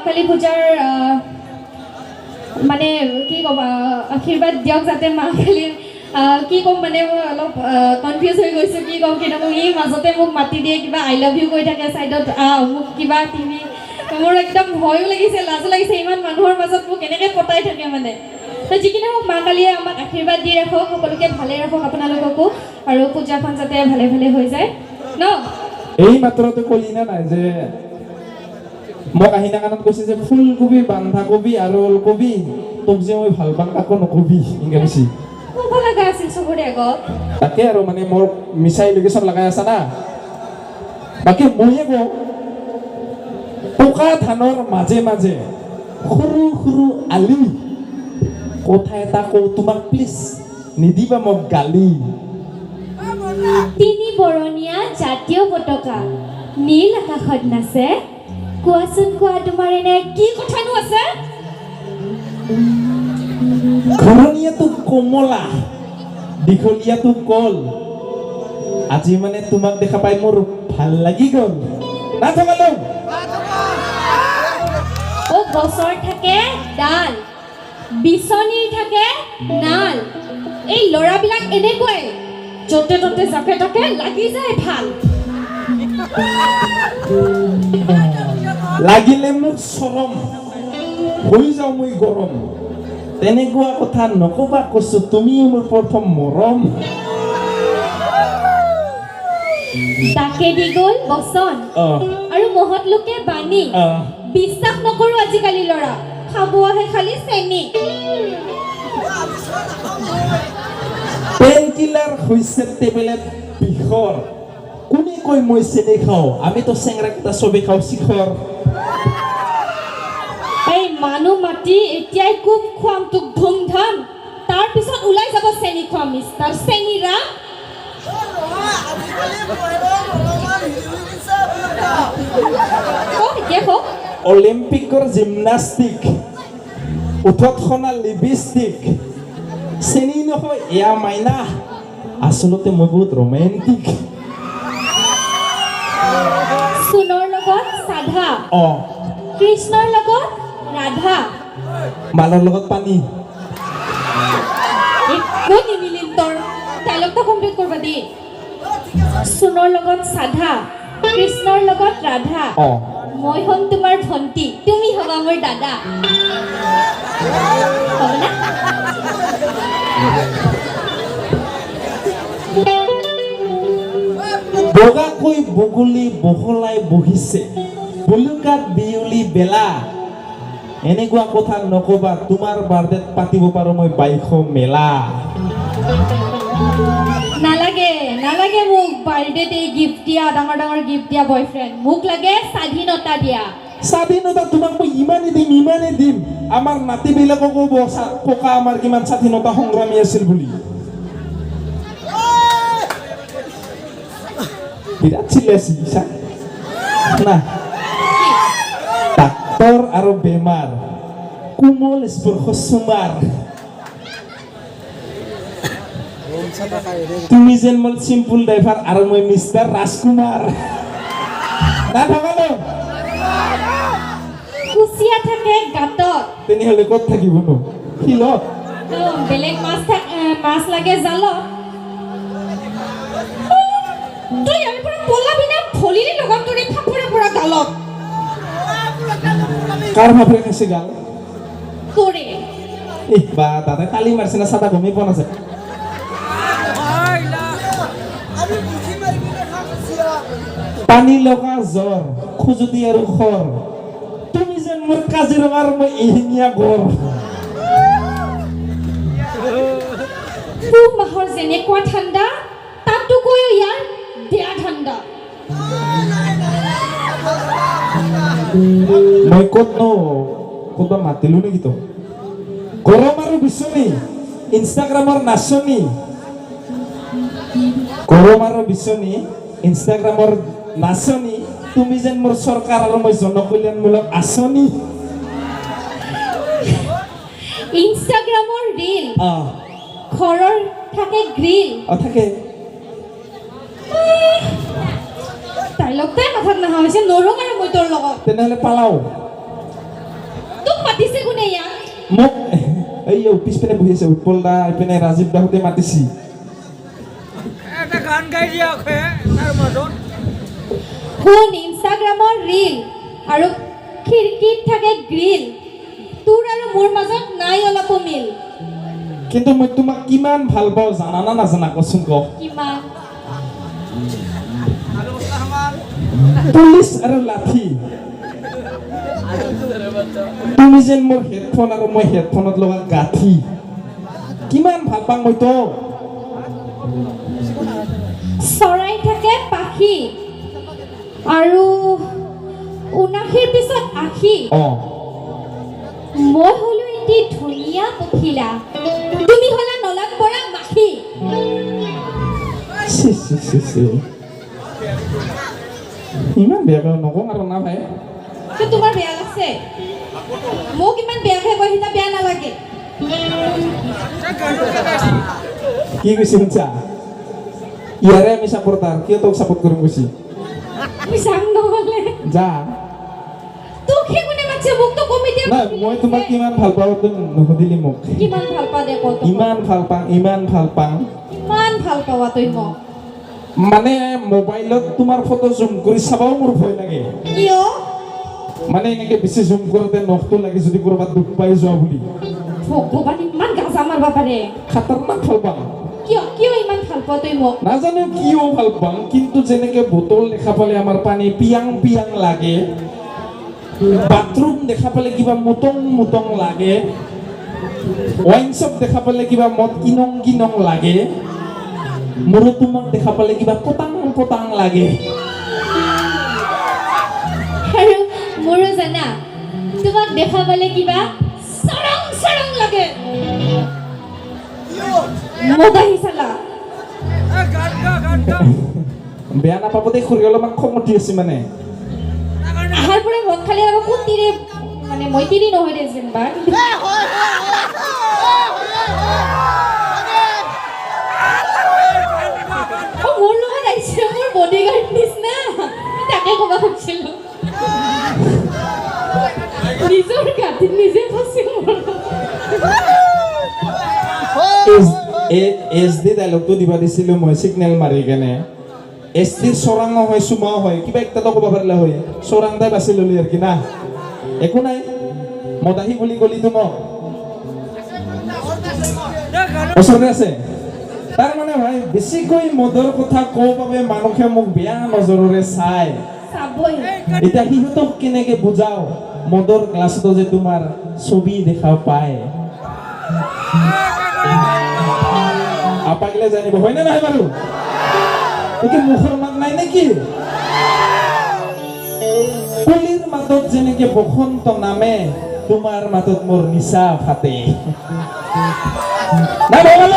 কালী পূজাৰ মানে কি ক'ম আশীৰ্বাদ দিয়ক যাতে মা কালীৰ কি ক'ম মানে মই অলপ কনফিউজ হৈ গৈছোঁ কি ক'ম কি নকওঁ এই মাজতে মোক মাতি দিয়ে কিবা আই লাভ ইউ কৈ থাকে ছাইডত মোক কিবা টিভি মোৰ একদম ভয়ো লাগিছে লাজো লাগিছে ইমান মানুহৰ মাজত মোক এনেকৈ পতাই থাকে মানে তো যিখিনি হওক মা কালীয়ে আমাক আশীৰ্বাদ দি ৰাখক সকলোকে ভালে ৰাখক আপোনালোককো আৰু পূজাখন যাতে ভালে ভালে হৈ যায় ন এই মাত্ৰতে কলি না নাই যে মোক আহিনা কাণত কৈছে যে ফুলকবি বন্ধাকবি আৰু ওলকবি তোক যে মই ভাল পাওঁ কাকো নকবি এনেকৈ কৈছি ক'ব লগা আছিল চবৰে আগত তাকে আৰু মানে মোৰ মিছাই লোকেশ্যন লগাই আছা না বাকী ময়ে কওঁ পকা ধানৰ মাজে মাজে সৰু সৰু আলি কথা এটা কওঁ তোমাক প্লিজ নিদিবা মোক গালি তিনি বৰণীয়া জাতীয় পতাকা নীল আকাশত নাচে কোৱাচোন কোৱা তোমাৰ এনে কি কথানো আছে ঘৰণীয়াটো কমলা দীঘলীয়াটো কল আজি মানে তোমাক দেখা পাই মোৰ ভাল লাগি গ'ল না থকালো ও গছৰ থাকে ডাল বিচনীৰ থাকে নাল এই ল'ৰাবিলাক এনেকুৱাই য'তে ত'তে জাকে তাকে লাগি যায় ভাল লাগিলে মোক চৰম হৈ যাওঁ মই গৰম তেনেকুৱা কথা নকবা কৈছো তুমি মোৰ প্ৰথম মৰম তাকে দি গ'ল বচন আৰু মহৎ লোকে বাণী বিশ্বাস নকৰো আজিকালি ল'ৰা খাব আহে খালি চেনি পেইন কিলাৰ হৈছে টেবলেট বিষৰ কোনে কৈ মই চেনি খাওঁ আমিতো চেংৰাকেইটা চবেই খাওঁ শিখৰ এই মানুহ মাতি এতিয়াই খুব খুৱাম তোক ধুমধাম তাৰপিছত ওলাই যাব চেনি খোৱা মিষ্টাৰ চেনিৰা অলিম্পিকৰ জিমনাষ্টিক উঠত সনা লিপষ্টিক চেনি নহয় এয়া মাইনা আচলতে মই বহুত ৰোমেণ্টিক সোণৰ লগত সাধা কৃষ্ণৰ লগত ৰাধা মালৰ লগত পানী একো নিমিলিল তোৰ ডাইলগটা কমপ্লিট কৰবা দি সোণৰ লগত সাধা কৃষ্ণৰ লগত ৰাধা মই হ'ম তোমাৰ ভণ্টি তুমি হ'বা মোৰ দাদা হ'ব না বগাকৈ বগলী বহলাই বহিছে বুলুকাত বিয়লি বেলা এনেকুৱা কথা নকবা তোমাৰ বাৰ্থডেত পাতিব পাৰো মই 22 মেলা নালাগে নালাগে মোক বাৰ্থডেতে গিফ্ট দিয়া ডাঙৰ ডাঙৰ গিফ্ট দিয়া বয়ফ্ৰেণ্ড মোক লাগে স্বাধীনতা দিয়া স্বাধীনতা তোমাক মই ইমানেই দিম আমাৰ নাতিবিলাকক ক'ব ককা আমাৰ কিমান স্বাধীনতা সংগ্ৰামী আছিল বুলি বিৰাট চিলাইছি না ডাক্তৰ আৰু বেমাৰ কোমল স্পৰ্শ চুমাৰ তুমি যেন মোৰ চিম্পুল ড্ৰাইভাৰ আৰু মই মিষ্টাৰ ৰাজকুমাৰ না থকালো কুচিয়া থাকে গাতত তেনেহ'লে ক'ত থাকিবনো শিলত বেলেগ মাছ লাগে জালত তুই ইয়াৰ পৰা পলাবি না ভলিৰে লগত তোৰ ফাপৰে পৰা গালত কাৰ ভাপৰে খাইছে গাল তোৰে বা দাদা কালি মাৰিছে না চাদা গমেই পোৱা নাযায় পানী লগা জ্বৰ খুজুতি আৰু খৰ তুমি যেন মোৰ কাজিৰঙাৰ মই এশিঙীয়া গড় পুহ মাহৰ যেনেকুৱা ঠাণ্ডা তাতোকৈও ইয়াৰ বেয়া ঠাণ্ডা মই ক'তনো ক'ৰবাত মাতিলো নেকি তো গৰম আৰু বিচনী ইনষ্টাগ্ৰামৰ নাচনী গৰম আৰু বিচনী ইনষ্টাগ্ৰামৰ নাচনী তুমি যেন মোৰ চৰকাৰ আৰু মই জনকল্যাণমূলক আঁচনি ইনষ্টাগ্ৰামৰ ৰীল ঘৰৰ থাকে গ্ৰিল থাকে ডাইলগটাই মাথাত নহা হৈছে নৰং আৰু মই তোৰ লগত তেনেহ'লে পালাও মাতিছে কোনে ইয়াক মোক এই পিছপিনে বহি আছে উৎপল দা এইপিনে ৰাজীৱ দাহঁতে মাতিছি এটা গান গাই দিয়া তাৰ মাজত শুন ইনষ্টাগ্ৰামৰ ৰীল আৰু খিৰিকীত থাকে গ্ৰিল তোৰ আৰু মোৰ মাজত নাই অলপো মিল কিন্তু মই তোমাক কিমান ভাল পাওঁ জানা না নাজানা কচোন কওক কিমান পুলিচ আৰু লাঠি তুমি যেন মোৰ হেডফোন আৰু মই হেডফোনত লগা গাঁঠি কিমান ভাল পাওঁ মই তো চৰাই থাকে পাখি আৰু ৭৯ পিছত আশী অঁ মই হলো এটি ধুনীয়া পখিলা তুমি হলা নলাত পৰা মাখি চি চি চি চি ইমান বেয়া নকওঁ আৰু না ভাই তো তোমাৰ বেয়া লাগছে মোক ইমান বেয়াকে কৈ সিতা বেয়া নালাগে কি কৈছে শুনছা ইয়াৰে আমি ছাপৰ্টাৰ কিয় তোক ছাপৰ্ট কৰিম কৈছি পিছাং নহলে যা তোক সেই কোনে মাতছে মোক তো কমিটিয়ে নাই মই তোমাক কিমান ভাল পাওঁ তুমি নুসুধিলি মোক কিমান ভাল পা দে কত ইমান ভাল পাওঁ ইমান ভাল পাওঁ ইমান ভাল পাৱা তই মোক মানে মোবাইলত তোমাৰ ফটো জুম কৰি চাবাও মোৰ ভয় লাগে কিয় মানে এনেকে বেছি জুম কৰোঁতে নখটো লাগে যদি ক'ৰবাত দুখ পাই যোৱা বুলি ভগৱান ইমান গাজা মাৰবা পাৰে খাতাৰনাক ভাল পাওঁ কিয় কিয় ইমান ভাল পোৱা তই মোক নাজানো কিয় ভাল পাওঁ কিন্তু যেনেকে বটল দেখা পালে আমাৰ পানী পিয়াং পিয়াং লাগে বাথৰুম দেখা পালে কিবা মুটং মুটং লাগে ৱাইন শ্বপ দেখা পালে কিবা মদ কিনং কিনং লাগে মোৰো তোমাক দেখা পালে কিবা পটাং পটাং লাগে আৰু মোৰো জানা তোমাক দেখা পালে কিবা সৰং সৰং লাগে মজা হিচালা গান গা বেয়া নাপাব দেই খুৰী অলপমান খং উঠি আছে মানে আহাৰ পৰা মদ খালে আৰু কোন তিৰে মানে মই তিৰি নহয় দে যেনিবা মোৰ লগত আহিছে মোৰ বডিগাৰ্ড নিচিনা তাকে ক'ব খুজিছিলো নিজৰ গাঁঠিত নিজে ফচি এছ ডি ডাইলগটো দিবা দিছিলোঁ মই চিগনেল মাৰি কেনে এছ ডিৰ চৰাঙো হয় চুমাও হয় কিবা একটাতো ক'ব পাৰিলে হয় চৰাং টাইপ বাছি ল'লি আৰু কি না একো নাই মদাহী বুলি ক'লিতো মোক ওচৰতে আছে তাৰমানে ভাই বেছিকৈ মদৰ কথা কওঁ বাবে মানুহে মোক বেয়া নজৰেৰে চায় চাবই এতিয়া সিহঁতক কেনেকে বুজাও মদৰ গ্লাছতো যে তোমাৰ ছবি দেখা পায় আপাগিলে জানিব হয়নে নহয় বাৰু এতিয়া মুখৰ মাত নাই নেকি কুলিৰ মাতত যেনেকে বসন্ত নামে তোমাৰ মাতত মোৰ নিচা ফাটে নাই ভগৱান